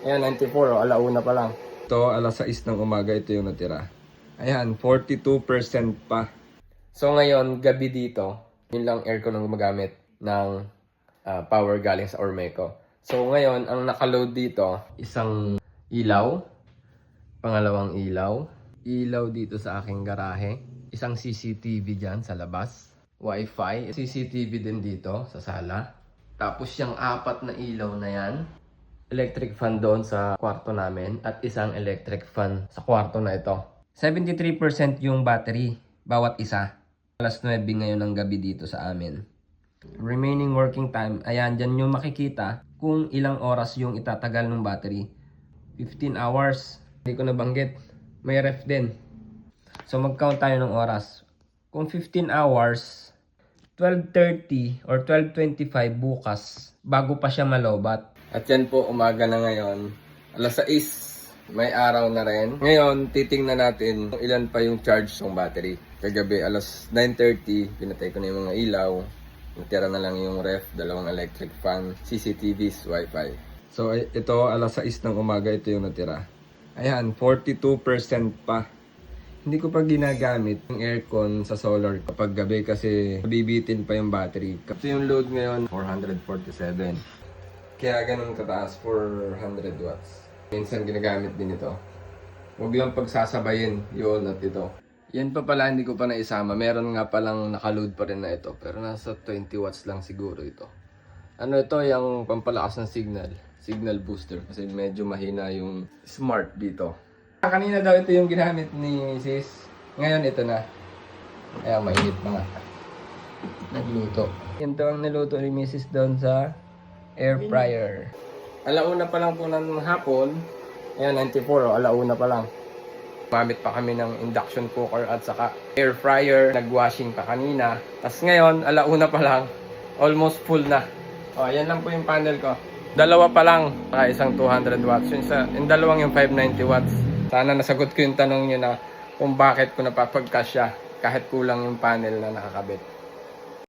Ayan, 94, alauna pa lang. Ito, alas 6 ng umaga, ito yung natira. Ayan, 42% pa. So ngayon, gabi dito, yun lang aircon ang gumagamit ng power galing sa Ormeco. So ngayon, ang nakaload dito, isang ilaw, pangalawang ilaw dito sa aking garahe, isang CCTV dyan sa labas, Wi-Fi, CCTV din dito sa sala. Tapos yung 4 na ilaw na yan, electric fan doon sa kwarto namin at isang electric fan sa kwarto na ito. 73% yung battery bawat isa. Alas 9 ngayon ng gabi dito sa amin. Remaining working time, ayan, dyan yung makikita kung ilang oras yung itatagal ng battery. 15 hours. Hindi ko nabanggit. May ref din. So mag-count tayo ng oras. Kung 15 hours, 12:30 or 12:25 bukas bago pa siya malobat. At yan po, umaga na ngayon. Alas 6, may araw na rin. Ngayon, titingnan natin kung ilan pa yung charge ng battery. Kagabi, alas 9:30, pinatay ko na yung mga ilaw. Natira na lang yung ref, dalawang electric fan, CCTVs, Wi-Fi. So, ito, alas 6 ng umaga, ito yung natira. Ayan, 42% pa. Hindi ko pa ginagamit yung aircon sa solar kapag gabi kasi bibitin pa yung battery. Kasi yung load ngayon, 447. Kaya ganun kataas, 400 watts. Minsan ginagamit din ito. Huwag lang pagsasabayin yun at ito. Yan pa pala, hindi ko pa naisama. Meron nga palang nakaload pa rin na ito. Pero nasa 20 watts lang siguro ito. Ano ito, yung pampalakas ng signal booster. Kasi medyo mahina yung smart dito. Kanina daw ito yung ginamit ni sis. Ngayon ito na. Kaya mainit pa nga. Nagluto. Ito ang niluto ni Mrs. doon sa air fryer. Alauna pa lang po ng hapon. Ayan, 94. Alauna pa lang. Gumamit pa kami ng induction cooker at saka air fryer. Nag-washing pa kanina. Tapos ngayon, alauna pa lang. Almost full na. O, yan lang po yung panel ko. Dalawa pa lang. Saka isang 200 watts. Yung dalawang yung 590 watts. Sana nasagot ko yung tanong nyo na kung bakit ko napapagkasya kahit kulang yung panel na nakakabit.